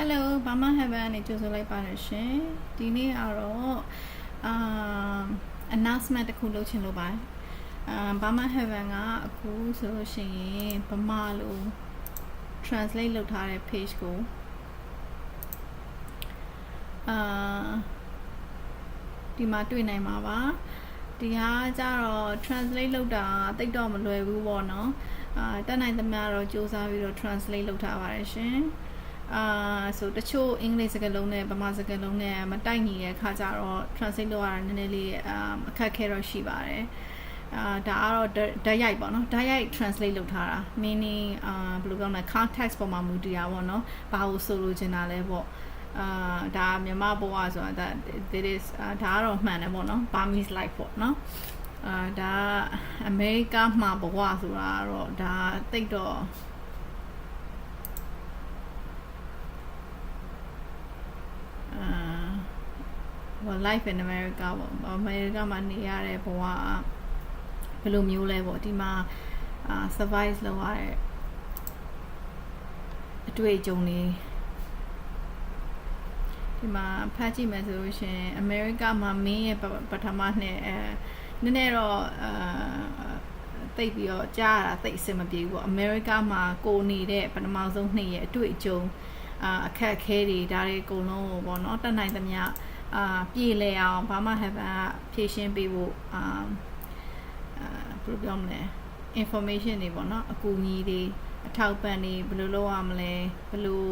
Hello Bama Heaven နေကြိုဆိုလိုက်ပါတယ်ရှင်ဒီနေ့ကတော့announcement တစ်ခုလုပ်ချင်လို့ပါBama Heaven ကအခုဆိုလို့ရှိရင်ဗမာလို translate လုပ်ထားတဲ့ page ကိုဒီမှာတွေ့နိုင်မှာပါဒီဟာကျတော့ translate လုပ်တာတိတ်တော့မလွယ်ဘူးပေါ့နော်တက်နိုင်သမျှတော့စူးစမ်းပြီးတော့ translate လုပ်ထားပါတယ်ရှင်ဆိုတချို့အင်္ဂလိပ်စကားလုံးနဲ့ဗမာစကားလုံးနဲ့မတိုက်ညီတဲ့အခါကျတော့ translate လုပ်ရတာနည်းနည်းလေးအခက်အခဲတော့ရှိပါတယ်ဒါကတော့ဓာတ်ရိုက်ပေါ့နော်ဓာတ်ရိုက် translate လုပ်ထားတာ meaning ဘယ်လိုပြောမလဲ context ပေါ်မှာမူတည်တာပေါ့နော်ဘာလို့ဆိုလိုချင်တာလဲပေါ့ဒါမြန်မာဘဝဆိုတာ that is ဒါကတော့မှန်တယ်ပေါ့နော် Burmese life ပေါ့နော်ဒါအမေရိကမှာဘဝဆိုတာတော့ဒါတိတ်တော့life in America ပေါ့ America မှာနေရတဲ့ဘဝဘယ်လိုမျိုးလဲပေါ့ဒီမှာ survive လုပ်ရတဲ့အတွေ့အကြုံတွေဒီမှာဖတ်ကြည့်မယ်ဆိုလို့ရှင် America မှာမင်းရဲ့ပထမနှစ်နည်းနည်းတော့တိတ်ပြီးတော့ကြားရတာတိတ်အဆင်မပြေဘူးပေါ့ America မှာကိုနေတဲ့ပထမဆုံးနှစ်ရဲ့အတွေ့အကြုံအခက်အခဲတွေဒါတွေအကုန်လုံးပေါ့နော်တတ်နိုင်သမျှပြေလည်အောင်ဘာမှ have ဖြည့်ရှင်းပေးဖို့ဘယ်လိုပြောမလဲ information တွေပေါ့နော်အကူအညီတွေအထောက်ပံ့တွေဘယ်လိုလုပ်ရမလဲဘယ်လို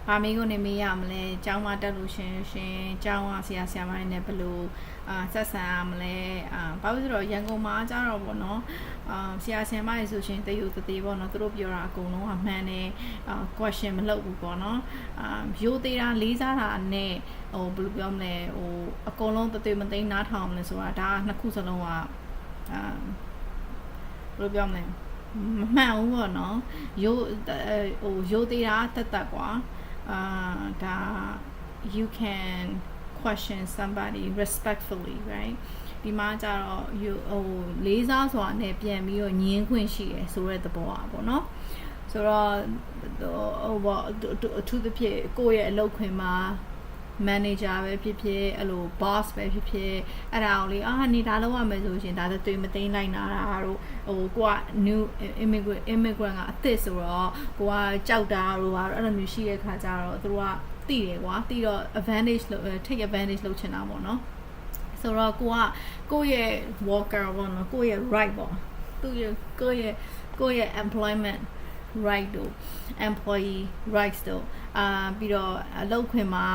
ဘာမေးခွန်းနေမေးရမလဲကျောင်းမှာတက်လို့ရှင်ကျောင်းကဆရာမတွေနဲ့ဘယ်လိုဆက်ဆံရမလဲဘာလို့ဆိုတော့ရန်ကုန်မှာကျတော့ပေါ့နော်ဆရာမတွေဆိုရှင်တယူတသေးပေါ့နော်သူတို့ပြောတာအကုန်လုံးကမှန်တယ်question မလုပ်ဘူးပေါ့နော်ရိုးသေးတာလေးစားတာနဲ့ဟိုဘယ်လိုပြောမလဲဟိုအကုန်လုံးတသေးမသိနားထောင်မလဲဆိုတာဒါနှစ်ခုစလုံးကဘယ်လိုပြောမလဲမမှန်ဘူးပေါ့နော်ရိုးသေးတာတက်ကွာဒါ you can question somebody respectfully right ဒီမှာကျတော့လေးစားစွာနဲ့ပြန်ပြီးတော့ညင်းခွင့်ရှိတယ်ဆိုတဲ့သဘောပေါ့နော်ဆိုတော့အထူးသဖြင့်ကိုယ့်ရဲ့အလုပ်ခွင်မှာ manager ပဲဖြစ်ဖြစ်အဲ့လို boss ပဲဖြစ်ဖြစ်အဲ့ဒါအောင်လေနေဒါလောက်ရမယ်ဆိုရှင်ဒါတွေ့မသိမ်းလိုက်နာတာတို့ကိုက new immigrant ကအသစ်ဆိုတော့ကိုကကြောက်တာတို့ပါအဲ့လိုမျိုးရှိတဲ့ခါကျတော့သူတို့ကသိတယ်ကွာသိတော့ advantage လို့ take advantage လုပ်ချင်တာပေါ့နော်ဆိုတော့ကိုယ့်ရဲ့ worker ပေါ့နော်ကိုယ့်ရဲ့ right ပေါ့ကိုယ့်ရဲ့ employment right တို့ employee rights တို့ပြီးတော့အလုပ်ခွင်မှာ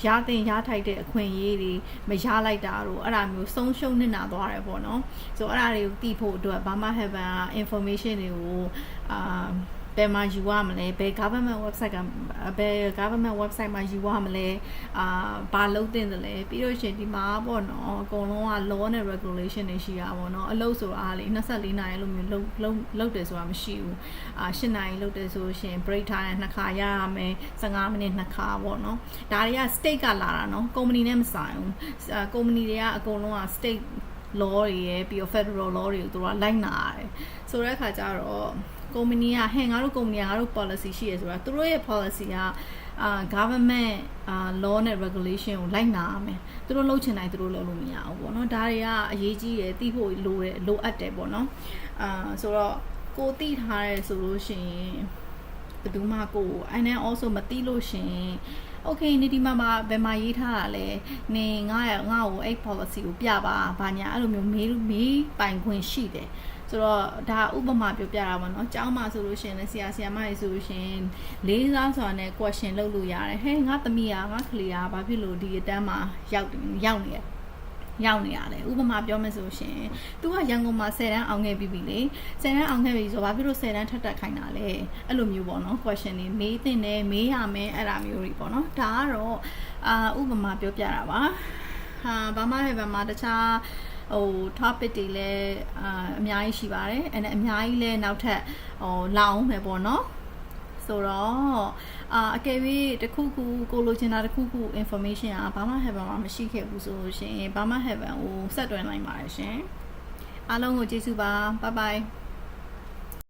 ရထိုက်တဲ့အခွင့်အရေးတွေမရလိုက်တာတို့အဲ့ဒါမျိုးဆုံးရှုံးနေတာသွားတယ်ပေါ့နော်ဆိုတော့အဲ့ဒါတွေကိုသိဖို့အတွက် Burma Heaven information တွေကိုဘယ်မှာယူရမလဲဘယ် government website ကဘယ် government website မှာယူရမလဲဘာလုပ်သင့်တယ်လဲပြီးတော့ရှင်ဒီမှာပေါ့နော်အကုန်လုံးက law နဲ့ regulation တွေရှိတာပေါ့နော်အလုပ်ဆိုတာလေ24နာရီလို့မျိုးလုပ်တယ်ဆိုတာမရှိဘူး8နာရီလုပ်တယ်ဆိုရှင် break ထားတဲ့2ခါရရမယ်15မိနစ်2ခါပေါ့နော်ဒါတွေက state ကလာတာနော် company နဲ့မဆိုင်ဘူး company တွေကအကုန်လုံးက state law တွေရယ်ပြီးတော့ federal law တွေကိုသူကလိုက်နာရတယ်ဆိုတဲ့အခါကျတော့company ကငါတို့ company ကငါတို့ policy ရှိရဆိုတာသူတို့ရဲ့ policy ကgovernment law နဲ့ regulation ကိုလိုက်နာရမယ်သူတို့လုပ်ချင်တိုင်းသူတို့လုပ်လို့မရဘူးပေါ့နော်ဒါတွေကအရေးကြီးတယ်သိဖို့လိုအပ်တယ်ပေါ့နော်ဆိုတော့ကိုသိထားရဲဆိုလို့ရှိရင်ဘယ်သူမှကိုand then also မသိလို့ရှိရင်okay နေဒီမှာဘယ်မှာရေးထားတာလဲနေငါ့ကိုအဲ့ policy ကိုပြပါဘာညာအဲ့လိုမျိုးမေးပိုင်ခွင့်ရှိတယ်ဆိုတော့ဒါဥပမာပြောပြတာပေါ့နော်ကျောင်းမှာဆိုလို့ရှိရင်ဆရာမတွေဆိုလို့ရှိရင်လေးစားစွာနဲ့ question လုပ်လို့ရတယ်ဟဲ့ငါသမီးငါကလေးဘာဖြစ်လို့ဒီအတန်းမှာရောက်နေရတယ်ဥပမာပြောမယ်ဆိုရှင် तू ကရန်ကုန်မှာ10တန်းအောင်ခဲ့ပြီလေ10တန်းအောင်ခဲ့ပြီဆိုဘာဖြစ်လို့10တန်းထပ်တက်ခိုင်းတာလဲအဲ့လိုမျိုးပေါ့နော် question တွေမေးတင်တယ်မေးရမယ်အဲ့ဒါမျိုးတွေပေါ့နော်ဒါကတော့ဥပမာပြောပြတာပါဘာမှလည်းဘာမှတခြားtopic တွေလည်းအများကြီးရှိပါတယ်အဲ့ဒါအများကြီးလည်းနောက်ထပ်လောင်းမယ်ပေါ့နော်ဆိုတော့အကယ်၍တခုခုကိုလိုချင်တာတခုခု information ဘာမှ Heaven မှာမရှိခဲ့ဘူးဆိုလို့ရှိရင်ဘာမှ Heaven ကိုဆက်တွဲနိုင်ပါတယ်ရှင်အားလုံးကိုကျေးဇူးပါ bye bye